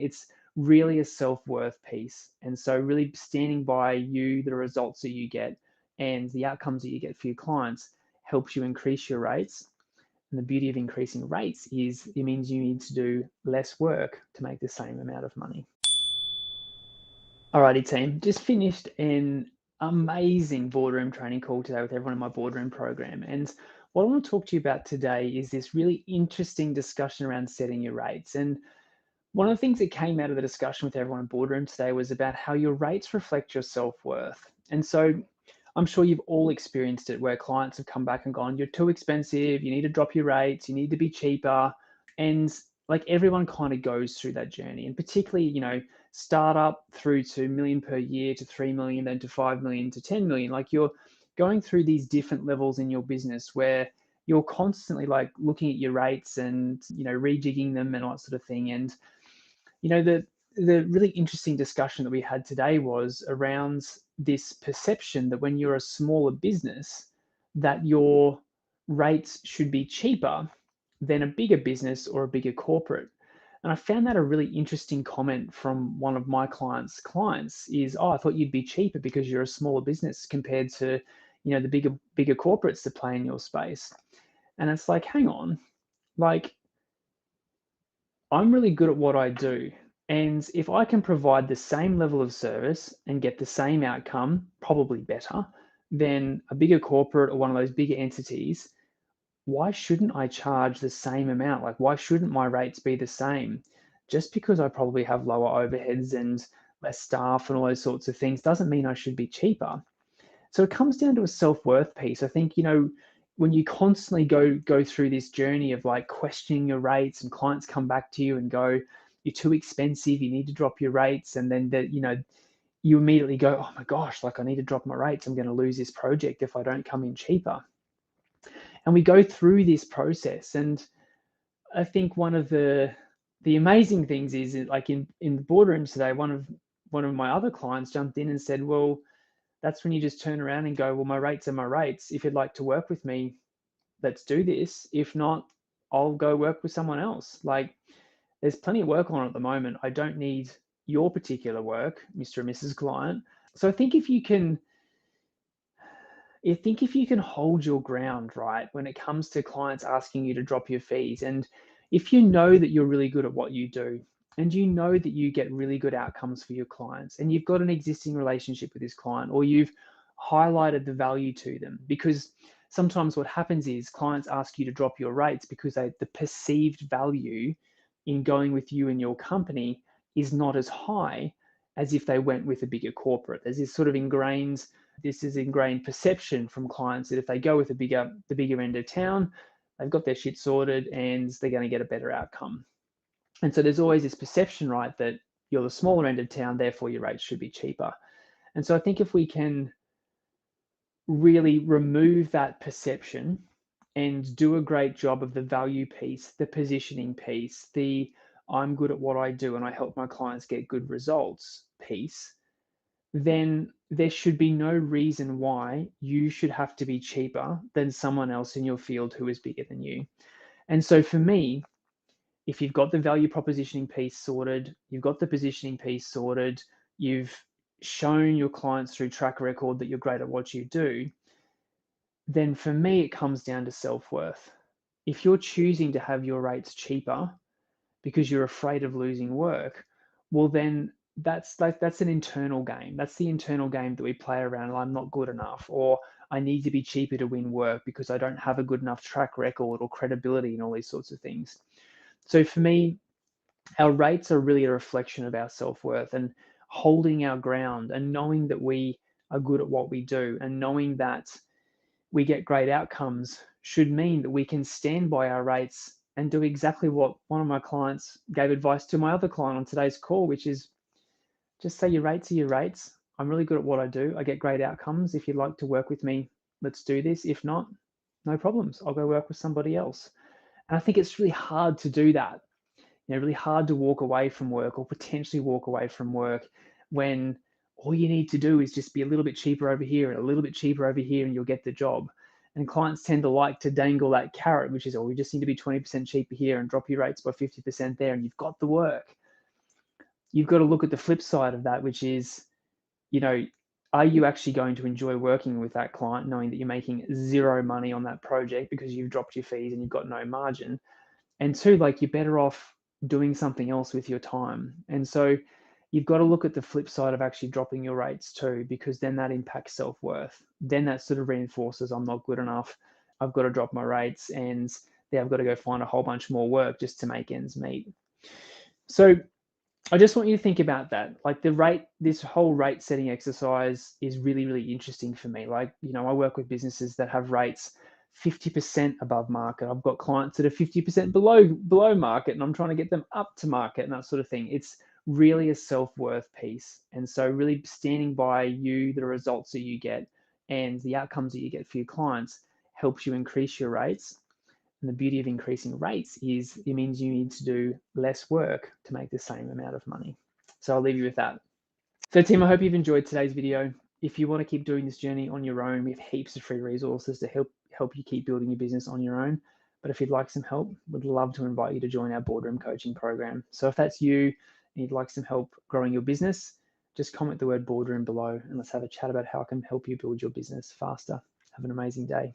It's really a self-worth piece. And so really standing by you, the results that you get and the outcomes that you get for your clients helps you increase your rates. And the beauty of increasing rates is it means you need to do less work to make the same amount of money. Alrighty, team, just finished an amazing boardroom training call today with everyone in my boardroom program. And what I want to talk to you about today is this really interesting discussion around setting your rates. And one of the things that came out of the discussion with everyone in boardroom today was about how your rates reflect your self-worth. And so I'm sure you've all experienced it where clients have come back and gone, you're too expensive, you need to drop your rates, you need to be cheaper. And like everyone kind of goes through that journey. And particularly, startup through to million per year to 3 million, then to 5 million to 10 million. Like you're going through these different levels in your business where you're constantly like looking at your rates and, rejigging them and all that sort of thing. And, the really interesting discussion that we had today was around this perception that when you're a smaller business, that your rates should be cheaper than a bigger business or a bigger corporate. And I found that a really interesting comment from one of my clients is, oh, I thought you'd be cheaper because you're a smaller business compared to, the bigger corporates that play in your space. And it's like, hang on, like I'm really good at what I do. And if I can provide the same level of service and get the same outcome, probably better, than a bigger corporate or one of those bigger entities, why shouldn't I charge the same amount? Like, why shouldn't my rates be the same? Just because I probably have lower overheads and less staff and all those sorts of things doesn't mean I should be cheaper. So it comes down to a self-worth piece. I think, when you constantly go through this journey of like questioning your rates and clients come back to you and go, you're too expensive, you need to drop your rates. And then you immediately go, oh my gosh, like I need to drop my rates. I'm going to lose this project if I don't come in cheaper. And we go through this process. And I think one of the amazing things is like in the boardrooms today, one of my other clients jumped in and said, well, that's when you just turn around and go, well, my rates are my rates. If you'd like to work with me, let's do this. If not, I'll go work with someone else. Like there's plenty of work on at the moment. I don't need your particular work, Mr. and Mrs. Client. So I think if you can hold your ground, right, when it comes to clients asking you to drop your fees, and if you know that you're really good at what you do, and you know that you get really good outcomes for your clients, and you've got an existing relationship with this client, or you've highlighted the value to them, because sometimes what happens is clients ask you to drop your rates because the perceived value in going with you and your company is not as high as if they went with a bigger corporate. There's this sort of ingrained perception from clients that if they go with the bigger end of town, they've got their shit sorted and they're going to get a better outcome. And so there's always this perception, right, that you're the smaller end of town, therefore your rates should be cheaper. And so I think if we can really remove that perception and do a great job of the value piece, the positioning piece, the I'm good at what I do and I help my clients get good results piece, then there should be no reason why you should have to be cheaper than someone else in your field who is bigger than you. And so for me, if you've got the value propositioning piece sorted, you've got the positioning piece sorted, you've shown your clients through track record that you're great at what you do, then for me, it comes down to self-worth. If you're choosing to have your rates cheaper because you're afraid of losing work, well, then that's an internal game. That's the internal game that we play around. I'm not good enough, or I need to be cheaper to win work because I don't have a good enough track record or credibility and all these sorts of things. So for me, our rates are really a reflection of our self-worth, and holding our ground and knowing that we are good at what we do and knowing that we get great outcomes should mean that we can stand by our rates and do exactly what one of my clients gave advice to my other client on today's call, which is just say your rates are your rates. I'm really good at what I do. I get great outcomes. If you'd like to work with me, let's do this. If not, no problems. I'll go work with somebody else. And I think it's really hard to do that. Really hard to walk away from work or potentially walk away from work when all you need to do is just be a little bit cheaper over here and a little bit cheaper over here and you'll get the job. And clients tend to like to dangle that carrot, which is, oh, we just need to be 20% cheaper here and drop your rates by 50% there and you've got the work. you've got to look at the flip side of that, which is, you know, are you actually going to enjoy working with that client knowing that you're making zero money on that project because you've dropped your fees and you've got no margin? And two, like, you're better off doing something else with your time. And so you've got to look at the flip side of actually dropping your rates too, because then that impacts self-worth. Then that sort of reinforces, I'm not good enough, I've got to drop my rates, and then I've got to go find a whole bunch more work just to make ends meet. So I just want you to think about that. Like, this whole rate setting exercise is really, really interesting for me. Like, I work with businesses that have rates 50% above market. I've got clients that are 50% below market, and I'm trying to get them up to market and that sort of thing. It's really a self-worth piece. And so really standing by you, the results that you get and the outcomes that you get for your clients helps you increase your rates. And the beauty of increasing rates is it means you need to do less work to make the same amount of money. So I'll leave you with that. So team, I hope you've enjoyed today's video. If you want to keep doing this journey on your own, we have heaps of free resources to help you keep building your business on your own. But if you'd like some help, we'd love to invite you to join our boardroom coaching program. So if that's you and you'd like some help growing your business, just comment the word boardroom below and let's have a chat about how I can help you build your business faster. Have an amazing day.